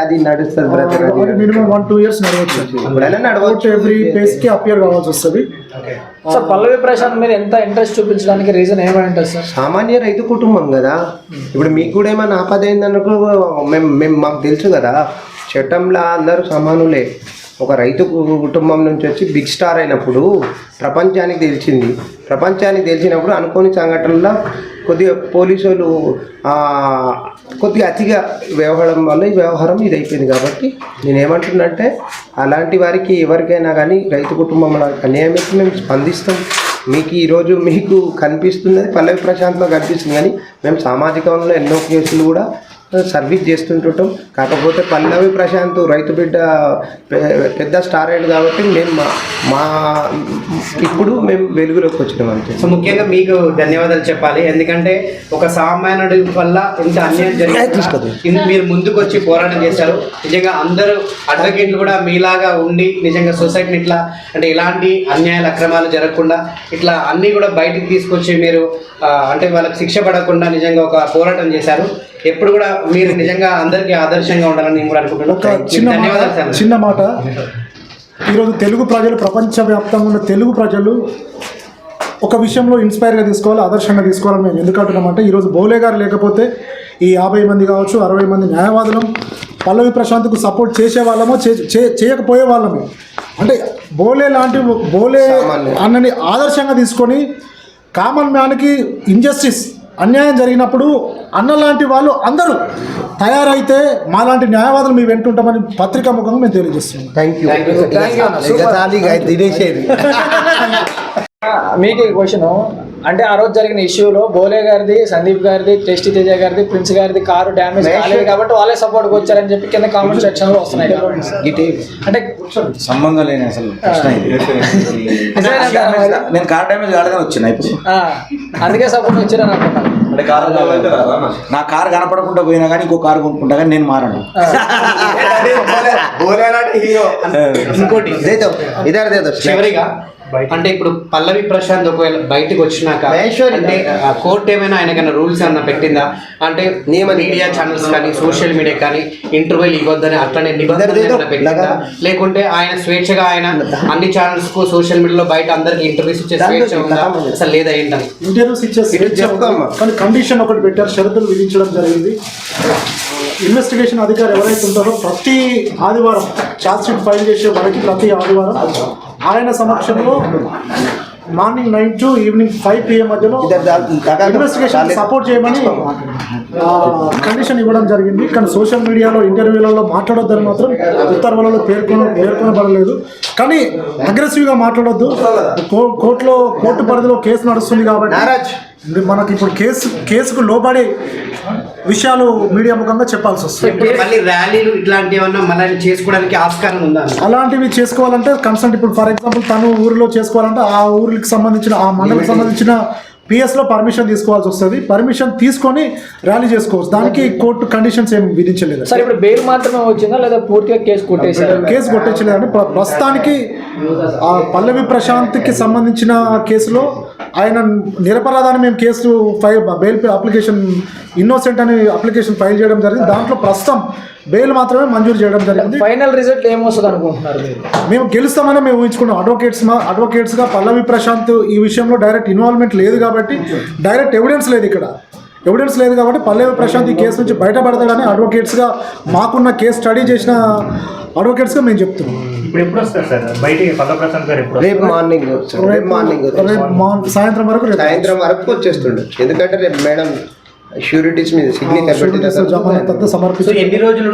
అది నడుస్తుంది brother. Minimum 1-2 years నడవచ్చు. ఎప్పుడైనా నడవచ్చు. ఎవ్రీ పేస్ కి అపియర్ కావాల్సి వస్తుంది. సార్ పల్లవి ప్రశాంత్ మీరు ఎంత ఇంట్రెస్ట్ చూపించడానికి రీజన్ ఏమై ఉంటుంది సార్? సామాన్య రైతు కుటుంబం కదా. ఇప్పుడు మీకు కూడా ఏమైనా ఆపద అయిందనుకో మేము మాకు తెలుసు కదా, చట్టంలో అందరూ సమానులే. ఒక రైతు కుటుంబం నుంచి వచ్చి బిగ్ స్టార్ అయినప్పుడు ప్రపంచానికి తెలిసినప్పుడు అనుకోని సంఘటనలో కొద్దిగా పోలీసు వాళ్ళు కొద్దిగా అతిగా వ్యవహారం వల్ల ఈ వ్యవహారం ఇది అయిపోయింది. కాబట్టి నేనేమంటున్నంటే అలాంటి వారికి ఎవరికైనా కానీ రైతు కుటుంబంలో అన్యాయం అయితే మేము స్పందిస్తాం. మీకు ఈరోజు మీకు కనిపిస్తున్నది పల్లవి ప్రశాంత్లో కనిపిస్తుంది, కానీ మేము సామాజికంలో ఎన్నో కేసులు కూడా సర్వీస్ చేస్తుంటుంటాం. కాకపోతే పల్లవి ప్రశాంత్ రైతు బిడ్డ పెద్ద స్టార్ అయ్యాడు కాబట్టి మేము ఇప్పుడు వెలుగులోకి వచ్చినాం అంతే. సో ముఖ్యంగా మీకు ధన్యవాదాలు చెప్పాలి, ఎందుకంటే ఒక సామాన్యుడి వల్ల ఇంత అన్యాయం జరిగింది, మీరు ముందుకు వచ్చి పోరాటం చేశారు. నిజంగా అందరూ అడ్వకేట్లు కూడా మీలాగా ఉండి నిజంగా సొసైటీని ఇట్లా అంటే ఇలాంటి అన్యాయాలు అక్రమాలు జరగకుండా ఇట్లా అన్నీ కూడా బయటికి తీసుకొచ్చి మీరు అంటే వాళ్ళకి శిక్ష పడకుండా నిజంగా ఒక పోరాటం చేశారు. ఎప్పుడు కూడా మీరు నిజంగా అందరికీ ఆదర్శంగా ఉండాలని నేను కూడా అనుకుంటున్నాను. చిన్న మాట, ఈరోజు తెలుగు ప్రజలు, ప్రపంచవ్యాప్తంగా ఉన్న తెలుగు ప్రజలు ఒక విషయంలో ఇన్స్పైర్గా తీసుకోవాలి, ఆదర్శంగా తీసుకోవాలని మేము ఎందుకు అంటున్నామంటే, ఈరోజు బోలే గారు లేకపోతే ఈ 50 మంది కావచ్చు, 60 మంది న్యాయవాదులం పల్లవి ప్రశాంత్కు సపోర్ట్ చేసే వాళ్ళమో చేయకపోయే వాళ్ళమే. అంటే బోలే అన్నని ఆదర్శంగా తీసుకొని కామన్ మ్యాన్కి ఇంజస్టిస్ అన్యాయం జరిగినప్పుడు అన్నలాంటి వాళ్ళు అందరూ తయారైతే మాలాంటి న్యాయవాదులు మీ వెంటుంటామని పత్రికా ముఖంగా మేము తెలియజేస్తున్నాం. Thank you. మీకు క్వశ్చన్ అంటే ఆ రోజు జరిగిన ఇష్యూలో బోలే గారిది, సందీప్ గారిది, టెస్టీ తేజ గారిది, ప్రిన్స్ గారిది కారు డ్యామేజ్ కాలేదు కాబట్టి వాళ్ళే సపోర్ట్కి వచ్చారని చెప్పి కింద కామెంట్ సెక్షన్లో వస్తున్నాయి. అంటే సంబంధం లేని అసలు నేను కార్ డ్యామేజ్ కాలేదని వచ్చిన ఇప్పుడు అందుకే సపోర్ట్ వచ్చారని అనుకుంటాను. అంటే నా కారు కనపడకుండా పోయినా కానీ ఇంకో కారు కొనుక్కుంటా కానీ నేను మారను. ఇంకోటి చివరిగా అంటే ఇప్పుడు పల్లవి ప్రశాంత్ ఒకవేళ బయటకు వచ్చినాక అంటే కోర్టు ఏమైనా ఆయనకైనా రూల్స్ ఏమైనా పెట్టిందా? అంటే మీడియా ఛానల్స్ కానీ సోషల్ మీడియా కానీ ఇంటర్వ్యూలు ఇవ్వద్దని అట్లనే నిబంధనలు పెట్టిందా? లేకుంటే ఆయన స్వేచ్ఛగా ఆయన అన్ని ఛానల్స్ కు సోషల్ మీడియాలో బయట అందరికి ఇంటర్వ్యూస్ ఇచ్చే స్వేచ్ఛ ఉందా అసలు లేదా ఏంటని? ఇంటర్వ్యూస్ ఇచ్చే కానీ కండిషన్ ఒకటి పెట్టారు, షరతులు విధించడం జరిగింది. ఇన్వెస్టిగేషన్ అధికారి ఎవరైతే ఉంటారో ప్రతి ఆదివారం ఛార్జ్ షీట్ ఫైల్ చేసే వారికి ప్రతి ఆదివారం ఆయన సమక్షంలో మార్నింగ్ 9 to ఈవినింగ్ 5 PM మధ్యలో ఇన్వెస్టిగేషన్ సపోర్ట్ చేయమని కండిషన్ ఇవ్వడం జరిగింది. కానీ సోషల్ మీడియాలో ఇంటర్వ్యూలలో మాట్లాడొద్దని మాత్రం ఉత్తర్వులలో పేర్కొనబడలేదు. కానీ అగ్రెసివ్గా మాట్లాడొద్దు, కోర్టు పరిధిలో కేసు నడుస్తుంది కాబట్టి మనకి ఇప్పుడు కేసుకు లోబడే విషయాలు మీడియా ముఖంగా చెప్పాల్సి వస్తుంది. ర్యాలీలు ఇట్లాంటివి ఏమన్నా మళ్ళీ చేసుకోవడానికి ఆస్కారం ఉందా? అలాంటివి చేసుకోవాలంటే కన్సల్ట్ ఇప్పుడు ఫర్ ఎగ్జాంపుల్ తను ఊరిలో చేసుకోవాలంటే ఆ ఊరికి సంబంధించిన ఆ మండలికి సంబంధించిన పిఎస్లో పర్మిషన్ తీసుకోవాల్సి వస్తుంది. పర్మిషన్ తీసుకొని ర్యాలీ చేసుకోవచ్చు. దానికి కోర్టు కండిషన్స్ ఏం విధించలేదు. సార్ ఇప్పుడు బెయిల్ మాత్రమే వచ్చిందా లేదా పూర్తిగా కేసు కొట్టేశారు? కేసు కొట్టేయలేదంటే ప్రస్తుతానికి పల్లవి ప్రశాంత్కి సంబంధించిన కేసులో ఆయన నిరపరాధాన్ని మేము కేసు బెయిల్ అప్లికేషన్ ఇన్నోసెంట్ అని అప్లికేషన్ ఫైల్ చేయడం జరిగింది. దాంట్లో ప్రస్తుతం బెయిల్ మాత్రమే మంజూరు చేయడం జరిగింది. ఫైనల్ రిజల్ట్ ఏమొస్తుంది అనుకుంటున్నారు? మేము గెలుస్తామని మేము ఊహించుకున్నాం. అడ్వకేట్స్గా పల్లవి ప్రశాంత్ ఈ విషయంలో డైరెక్ట్ ఇన్వాల్వ్మెంట్ లేదు కాబట్టి, డైరెక్ట్ ఎవిడెన్స్ లేదు కాబట్టి పల్లవి ప్రశాంత్ ఈ కేసు నుంచి బయటపడతాడని అడ్వకేట్స్గా మాకున్న కేసు స్టడీ చేసిన అడ్వకేట్స్గా మేము చెప్తున్నాం. రేపు మార్నింగ్ సాయంత్రం వరకు వచ్చేస్తుండే. ఎందుకంటే రేపు మేడం షూరిటీస్ మీద సిగ్నేచర్ సమర్పించి ఎన్ని రోజులు